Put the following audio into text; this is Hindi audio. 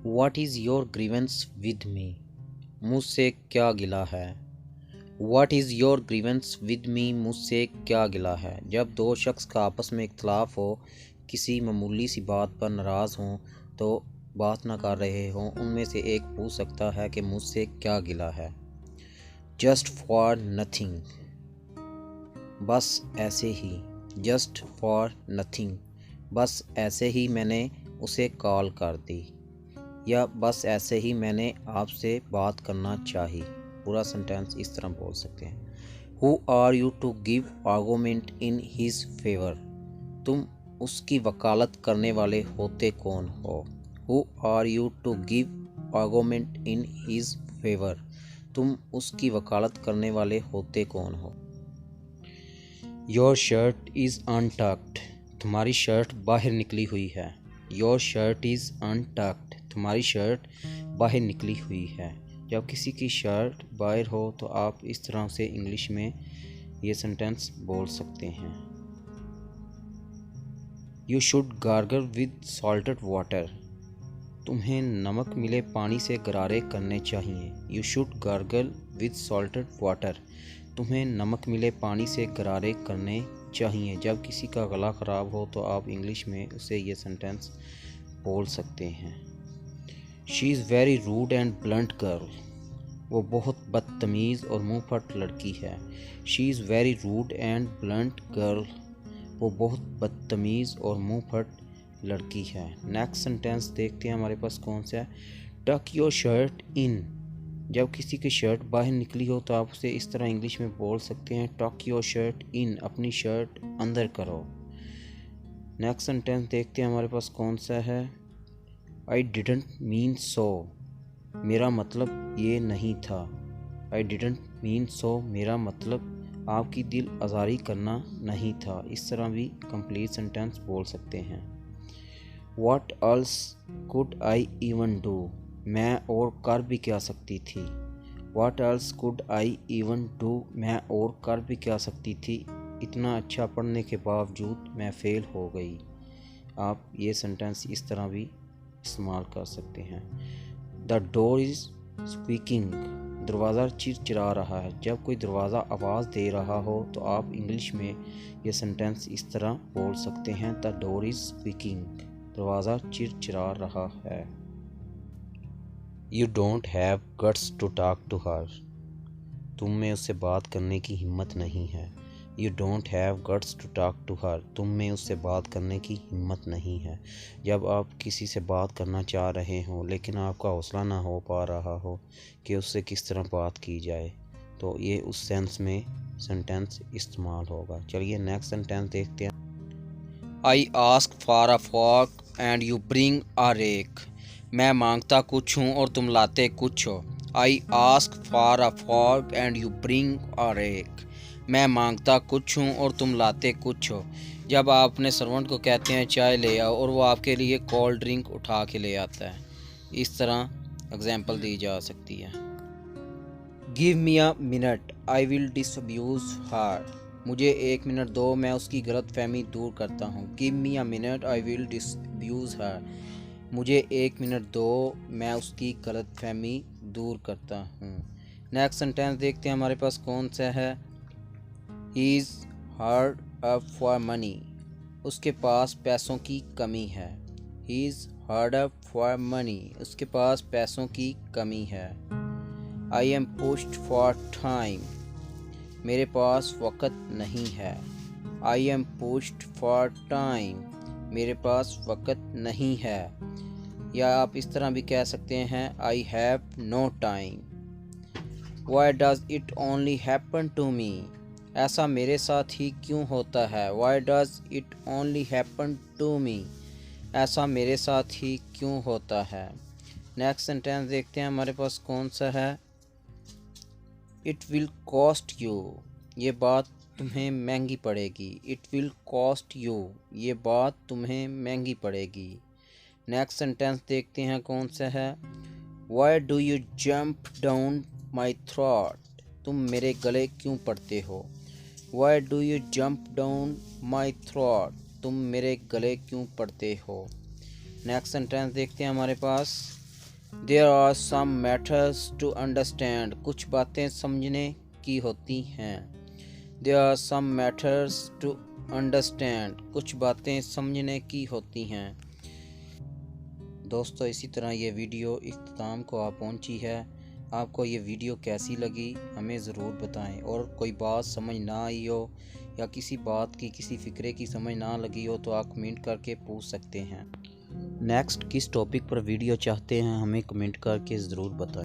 What is your grievance with me? मुझसे क्या गिला है? What is your grievance with me? मुझसे क्या गिला है? जब दो शख्स का आपस में इख्तलाफ हो, किसी मामूली सी बात पर नाराज़ हों तो बात ना कर रहे हों, उनमें से एक पूछ सकता है कि मुझसे क्या गिला है। जस्ट फॉर नथिंग, बस ऐसे ही। जस्ट फॉर नथिंग, बस ऐसे ही मैंने उसे कॉल कर दी, या बस ऐसे ही मैंने आपसे बात करना चाहिए। पूरा सेंटेंस इस तरह बोल सकते हैं। Who are you to give argument in his favour? तुम उसकी वकालत करने वाले होते कौन हो? Who are you to give argument in his favour? तुम उसकी वकालत करने वाले होते कौन हो? योर शर्ट इज़ अनटक्ड, तुम्हारी शर्ट बाहर निकली हुई है। योर शर्ट इज़ अनटक्ड, तुम्हारी शर्ट बाहर निकली हुई है। जब किसी की शर्ट बाहर हो तो आप इस तरह से इंग्लिश में ये सेंटेंस बोल सकते हैं। You should gargle with salted water, तुम्हें नमक मिले पानी से गरारे करने चाहिए। You should gargle with salted water, तुम्हें नमक मिले पानी से गरारे करने चाहिए। जब किसी का गला ख़राब हो तो आप इंग्लिश में उसे ये सेंटेंस बोल सकते हैं। She is very rude and blunt girl, वो बहुत बदतमीज़ और मुँह फट लड़की है। She is very rude and blunt girl, वो बहुत बदतमीज़ और मुँह फट लड़की है। नेक्स्ट सेंटेंस देखते हैं हमारे पास कौन सा है। टक योर शर्ट इन, जब किसी की शर्ट बाहर निकली हो तो आप उसे इस तरह इंग्लिश में बोल सकते हैं, टक योर शर्ट इन, अपनी शर्ट अंदर करो। नेक्स्ट सेंटेंस देखते हैं हमारे पास कौन सा है। आई डिडंट मीन सो, मेरा मतलब ये नहीं था। आई डिडंट मीन सो, मेरा मतलब आपकी दिल आज़ारी करना नहीं था। इस तरह भी कंप्लीट सेंटेंस बोल सकते हैं। What else could I even do, मैं और कर भी क्या सकती थी। What else could I even do, मैं और कर भी क्या सकती थी। इतना अच्छा पढ़ने के बावजूद मैं फ़ेल हो गई। आप ये सेंटेंस इस तरह भी इस्तेमाल कर सकते हैं। द डोर इज़ स्क्वीकिंग, दरवाज़ा चिरचिरा रहा है। जब कोई दरवाज़ा आवाज़ दे रहा हो तो आप इंग्लिश में ये सेंटेंस इस तरह बोल सकते हैं, द डोर इज़ स्क्वीकिंग, दरवाज़ा चिरचिरा रहा है। You don't have guts to talk to her, तुम में उससे बात करने की हिम्मत नहीं है। You don't have guts to talk to her, तुम में उससे बात करने की हिम्मत नहीं है। जब आप किसी से बात करना चाह रहे हों लेकिन आपका हौसला ना हो पा रहा हो कि उससे किस तरह बात की जाए, तो ये उस सेंस में सेंटेंस इस्तेमाल होगा। चलिए नेक्स्ट सेंटेंस देखते हैं। I ask for a fork and you bring a rake, मैं मांगता कुछ हूँ और तुम लाते कुछ हो। I ask for a fork and you bring a rake, मैं मांगता कुछ हूँ और तुम लाते कुछ हो। जब आप अपने सर्वेंट को कहते हैं चाय ले आओ और वो आपके लिए कोल्ड ड्रिंक उठा के ले आता है। इस तरह एग्जाम्पल दी जा सकती है। Give me a minute I will disabuse her, मुझे 1 मिनट दो, मैं उसकी गलत फहमी दूर करता हूँ। Give me a minute I will disabuse her, मुझे 1 मिनट दो, मैं उसकी गलत फहमी दूर करता हूँ। नेक्स्ट सेंटेंस देखते हैं हमारे पास कौन सा है। He is hard up for money, उसके पास पैसों की कमी है। He is hard up for money, उसके पास पैसों की कमी है। I am pushed for time, मेरे पास वक़्त नहीं है। I am pushed for time, मेरे पास वक़्त नहीं है। या आप इस तरह भी कह सकते हैं, I have no time. Why does it only happen to me, ऐसा मेरे साथ ही क्यों होता है। Why does it only happen to me, ऐसा मेरे साथ ही क्यों होता है। नेक्स्ट सेंटेंस देखते हैं हमारे पास कौन सा है। इट विल कॉस्ट यू, ये बात तुम्हें महंगी पड़ेगी। इट विल कॉस्ट यू, ये बात तुम्हें महंगी पड़ेगी। नेक्स्ट सेंटेंस देखते हैं कौन सा है। Why do you jump down my throat, तुम मेरे गले क्यों पड़ते हो। Why do you jump down my throat, तुम मेरे गले क्यों पड़ते हो। नेक्स्ट सेंटेंस देखते हैं हमारे पास। There are some matters to understand, कुछ बातें समझने की होती हैं। There are some matters to understand, कुछ बातें समझने की होती हैं। दोस्तों, इसी तरह ये वीडियो इख्तिताम को आ पहुंची है। आपको ये वीडियो कैसी लगी हमें ज़रूर बताएं, और कोई बात समझ ना आई हो या किसी बात की, किसी फ़िक्रे की समझ ना लगी हो तो आप कमेंट करके पूछ सकते हैं। नेक्स्ट किस टॉपिक पर वीडियो चाहते हैं हमें कमेंट करके ज़रूर बताएं।